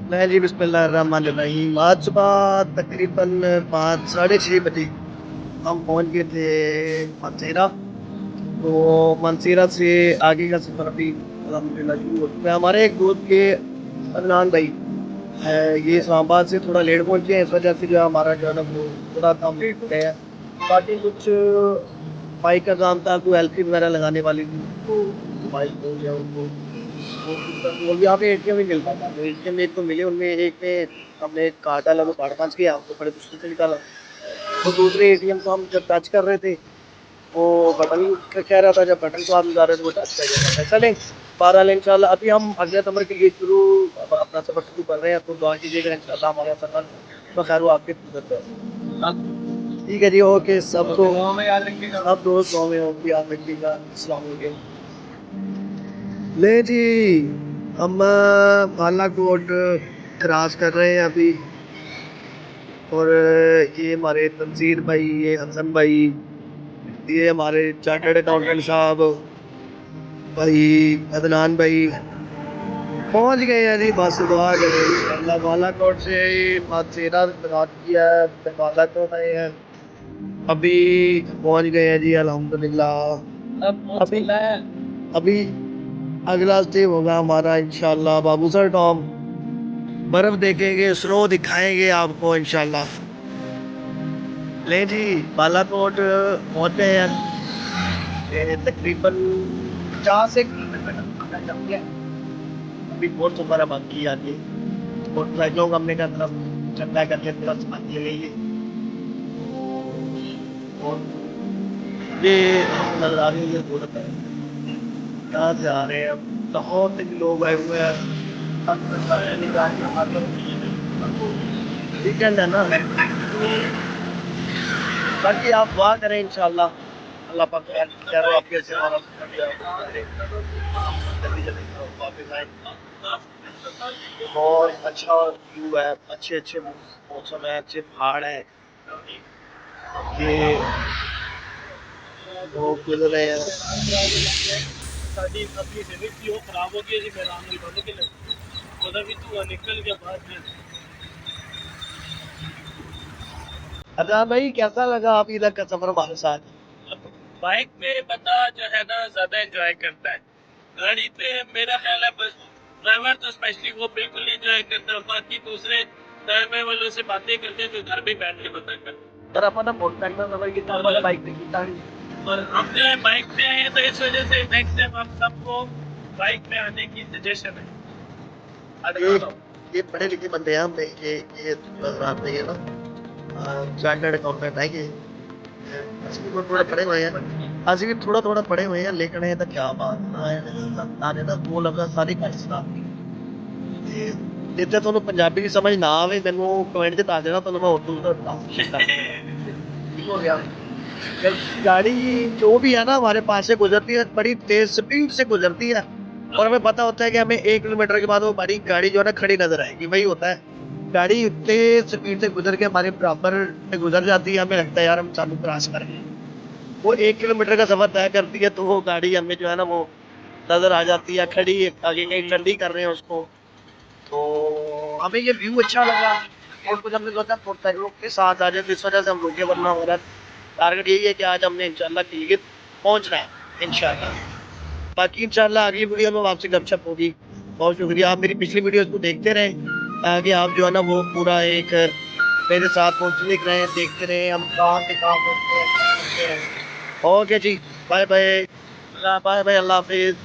मैं जी बिस्मिल्लाहिर्रहमानिर्रहीम। आज सुबह तकरीबन 5 साढ़े 6 बजे हम पहुंच गए थे मनसेरा। तो मनसेरा से आगे का सफ़र अभी अल्हम्दुलिल्लाह शुरू हो चुका है। हमारे एक दोस्त के अदनान भाई ये इस्लामाबाद से थोड़ा लेट पहुंचे हैं, इस वजह से जो है हमारा जो है ना वो थोड़ा काम लेट हो गया है। बाकी कुछ बाइक का काम था, कोई एलसी वगैरह लगाने वाली थी, तो बाइक हो गया उनको वो भी यहाँ पे एटीएम ही मिलता था। तो एटीएम एक तो मिले, उनमें एक में हमने कार्ड डाला, वो कार्ड पंच किया तो बड़े मुश्किल से निकाला। तो दूसरे एटीएम को हम जब टच कर रहे थे, वो बटन कह रहा था, जब बटन को आप लगा रहे थे वो टच कर गया था। चलें बहरहाल इंशाल्लाह अभी हम अगले सफ़र के लिए अपना सफ़र शुरू कर रहे हैं, तो दुआ कीजिएगा इंशाल्लाह हमारा सफ़र बखैर आपके गुजरता है। ठीक है जी, ओके। सब तो याद रखिएगा, सब दोस्त गाँव में हो याद रखिएगा। अस्सलाम वालेकुम। ले जी, हम बालाकोट क्रॉस कर रहे हैं अभी। और ये हमारे तंजीर भाई, ये हसन भाई, ये हमारे चार्टर्ड अकाउंटेंट साहब भाई, अदनान भाई पहुंच गए हैं जी। बस दुआ करें अल्लाह। बालाकोट से माथेरा किया है, बालाकोट आए हैं, अभी पहुंच गए हैं जी अल्हम्दुलिल्लाह। अभी अभी अगला स्टेप होगा हमारा इंशाल्लाह बाबू सर टॉम। बर्फ देखेंगे, स्नो दिखाएंगे आपको इंशाल्लाह। ले जी बालाकोट पहुंच गए हैं, तकरीबन 50 से अभी बहुत सुबह बाकी है आगे। मोटरसाइकिलों का हमने का तरफ चंदा करके पूरा सामान ले गई है। और ये नजर आ रही है सूरत है, कहाँ से आ रहे हैं हम। बहुत से लोग आए हुए हैं, वीकेंड है ना। बाकी आप दुआ करें इंशाल्लाह अल्लाह पाक खैर आपके से और वापस आए। बहुत अच्छा व्यू है, अच्छे अच्छे मौसम है, अच्छे पहाड़ है। ये लोग गुजर रहे हैं। ਸਾਡੀ ਆਪਣੀ ਸਿਵਿਕ ਸੀ ਉਹ ਖਰਾਬ ਹੋ ਗਈ ਜੀ ਮੈਦਾਨ ਵਿੱਚ ਬੰਦ ਕੇ ਉਹਦਾ ਵੀ ਧੂਆ ਨਿਕਲ ਗਿਆ ਬਾਹਰ में। अदनान भाई कैसा लगा आप इधर का सफर हमारे साथ? बाइक में बंदा जो है ना ज्यादा एंजॉय करता है, गाड़ी पे मेरा ख्याल है बस ड्राइवर तो स्पेशली वो बिल्कुल एंजॉय करता है, बाकी दूसरे ड्राइवर वालों से बातें करते तो घर पे बैठ के पता करते। तर अपन मोटरसाइकिल सफर कितना, बाइक पे कितना? और हम जो है बाइक पे आए हैं तो इस वजह से नेक्स्ट टाइम हम सबको बाइक पे आने की सजेशन है। ये पढ़े लिखे बंदे हैं हम, ये बात नहीं है ना। चार्टर्ड अकाउंटेंट है ये, ਅਸੀਂ ਵੀ ਥੋੜਾ ਪੜੇ ਹੋਏ ਆ। ਅਸੀਂ ਵੀ ਥੋੜਾ ਥੋੜਾ ਪੜੇ ਹੋਏ ਆ, ਲੇਕਿਨ ਇਹ ਤਾਂ ਕੀ ਬਾਤ ਹੈ ਨਾ ਬੋਲ ਅਗਾ ਸਾਰੀ ਕਾਇਸਤਾ ਤੇ ਜਿੱਥੇ ਤੁਹਾਨੂੰ ਪੰਜਾਬੀ ਦੀ ਸਮਝ ਨਾ ਆਵੇ ਮੈਨੂੰ ਕਮੈਂਟ 'ਚ ਦੱਸ ਦੇਣਾ, ਤੁਹਾਨੂੰ ਮੈਂ ਉਰਦੂ ਦਾ ठीक हो गया। गाड़ी जो भी है ना हमारे पास से गुजरती है, बड़ी तेज स्पीड से गुजरती है, और हमें पता होता है कि हमें 1 किलोमीटर के बाद वो बड़ी गाड़ी जो है ना खड़ी नजर आएगी। वही होता है, गाड़ी इतने स्पीड से गुजर के हमारे बराबर में गुजर जाती है, हमें लगता है यार हम चालू क्रॉस कर गए। वो 1 किलोमीटर का सफर तय करती है, तो वो गाड़ी हमें जो है ना वो नजर आ जाती है खड़ी, आगे कहीं ठंडी कर रहे हैं उसको। तो हमें ये व्यू अच्छा लगा और कुछ हमने सोचा मोटरसाइकिलों के साथ आ जाए, इस वजह से हम रुके, वरना हमारा टारगेट यही है कि आज हमने इंशाल्लाह टिकट पहुंचना है इंशाल्लाह। बाकी इंशाल्लाह अगली वीडियो में आपसे गपशप होगी। बहुत शुक्रिया, आप मेरी पिछली वीडियोस को देखते रहें ताकि आप जो है ना वो पूरा एक मेरे साथ पहुँचने रहे, देखते रहे हम कहाँ से कहाँ पहुँचते हैं। ओके जी, बाय बाय बाय बाय, अल्लाह हाफिज़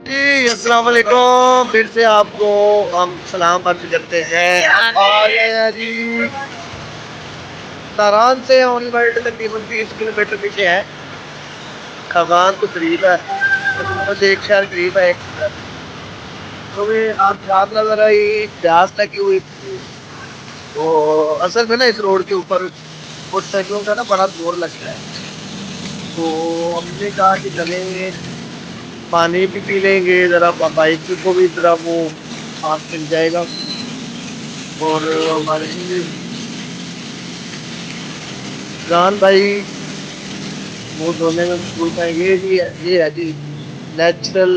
जी। अस्सलाम वालेकुम, फिर से आपको हम सलाम अर्ज करते हैं। और जी नारायण से ऑन वर्ल्ड तकरीबन 30 किलोमीटर पीछे है। खगान तो करीब है, बस एक शहर करीब है एक। तो वे आप रात नजर आई प्यास लगी हुई थी। तो असल में ना इस रोड के ऊपर मोटरसाइकिलों का ना बड़ा जोर लगता है। तो हमने कहा कि चले पानी भी पी लेंगे, जरा बाइक को भी जरा वो हाथ मिल जाएगा। और हमारे जान भाई वो धोने में भूल पाएंगे। ये है जी नेचुरल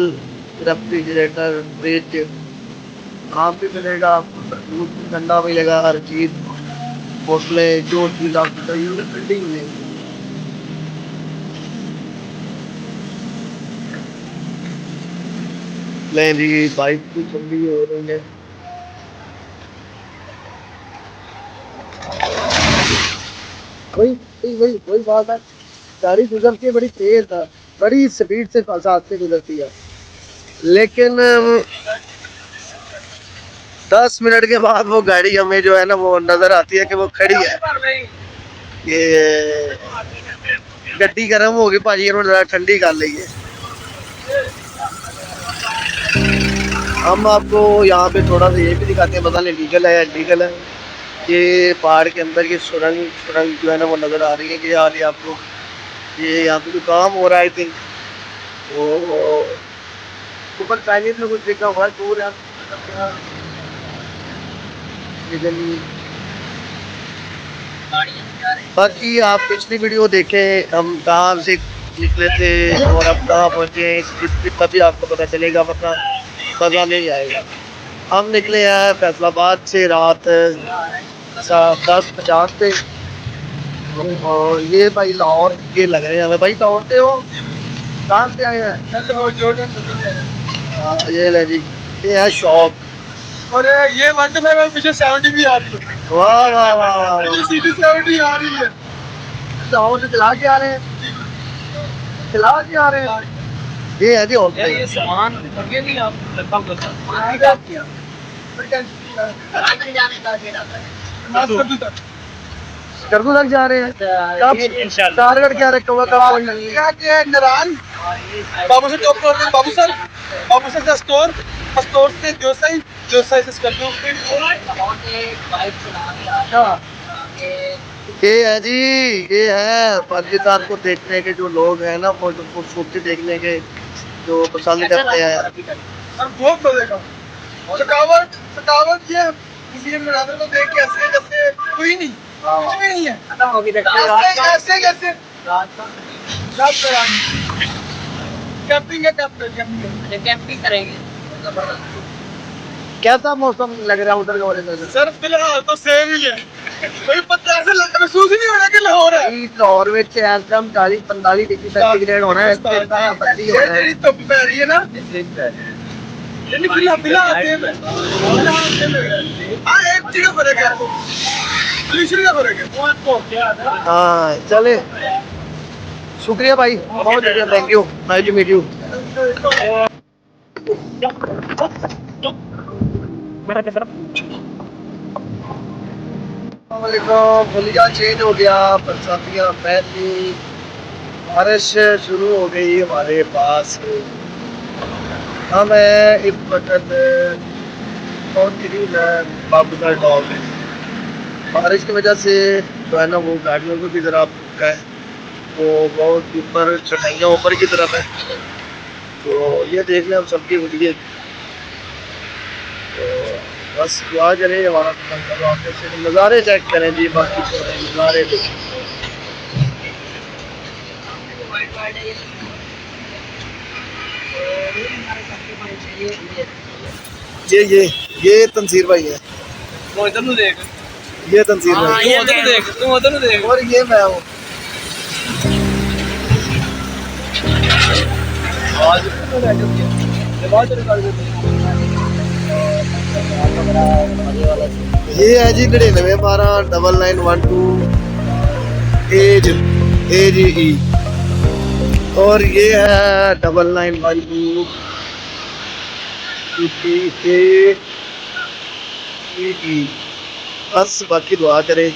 रेफ्रिजरेटर फ्रिज। काम भी मिलेगा आपको, दूध भी ठंडा मिलेगा, हर चीज बोतलें जो चीज आपको चाहिए वो ठंडी मिलेगी। ले जी बाइक भी ठंडी हो रही है। वही वही वही वही बात है, गाड़ी गुजरती है बड़ी तेज था, बड़ी स्पीड से साथ से गुजरती है, लेकिन 10 मिनट के बाद वो गाड़ी हमें जो है ना वो नजर आती है कि वो खड़ी है। ये गड्डी गर्म होगी भाजी, इन्होंने जरा ठंडी कर ली है। हम आपको यहाँ पे थोड़ा सा ये भी दिखाते हैं, पता नहीं लीगल है या इलीगल है। ये पहाड़ के अंदर ये सुरंग सुरंग जो है ना वो नजर आ रही है कि यार ये आपको, ये यहाँ पे जो काम हो रहा है आई थिंक वो ऊपर चाइनीज में कुछ लिखा हुआ है दूर है। बाकी आप पिछली वीडियो देखें हम कहाँ से निकले थे और अब कहाँ पहुँचे, इसका भी आपको पता चलेगा, पता नहीं आएगा। हम निकले हैं फैसलाबाद से रात 10:50 पे। और ये भाई लाहौर के लग रहे हैं हमें। भाई लाहौर से हो, कहाँ से आए हैं? ये ले जी, ये है शॉप। और ये 125 पीछे 70 भी आ रही है। वाह वाह वाह वाह, ये सीधी 70 आ रही है। लाहौर से चला के आ रहे हैं, चला के आ रहे हैं। ये है जी ये सामान ये नहीं आप लगता करदू तक जा रहे हैं। कब इंशाल्लाह टारगेट क्या रखा हुआ, कब नारायण बाबू से टॉप फ्लोर में, बाबू सर का स्टोर, स्टोर से जोसाई, जोसाई से स्कर्पियो। ये है जी, ये है पाकिस्तान को देखने के जो लोग हैं ना, वो खूबसूरती देखने के जो पसंद करते हैं। और बहुत मजे का सकावट सकावट ये मुस्लिम मुनाजर को देख के ऐसे जैसे कोई नहीं, कुछ भी नहीं है, ऐसे जैसे कैंपिंग है, कैंपिंग करेंगे। कैसा मौसम लग रहा है उधर का वजह से? सर फिलहाल तो सेम ही है, कोई पता ऐसे महसूस ही नहीं हो रहा कि लाहौर है। लाहौर में एकदम 40-45 डिग्री सेंटीग्रेड होना है, ये तो पै रही है ना, यानी फिलहाल हाँ एक चीज का फर्क है, पोल्यूशन का फर्क है। हाँ चले, शुक्रिया भाई, बहुत शुक्रिया, thank you, nice to meet you. भलिया चेंज हो गया, बरसातियाँ फैली, बारिश शुरू हो गई हमारे पास। हम हैं इस वक्त बहुत करीब है बाबूसर टॉप में। बारिश की वजह से जो है ना वो गाड़ियों को भी ज़रा रुका है, वो बहुत ऊपर चढ़ाइयाँ ऊपर की तरफ है। तो ये देख लें हम सबकी वीडियो, तो बस दुआ करें हमारा नज़ारे चेक करें जी, बाकी तो नज़ारे तो ये तंसीर भाई है, वो इधर देख, ये तंसीर भाई, ये उधर देख, तुम उधर देख, और ये मैं हूँ। ये है जी 99129912 AGE, और ये है 9912 AGE। बस बाकी दुआ करें।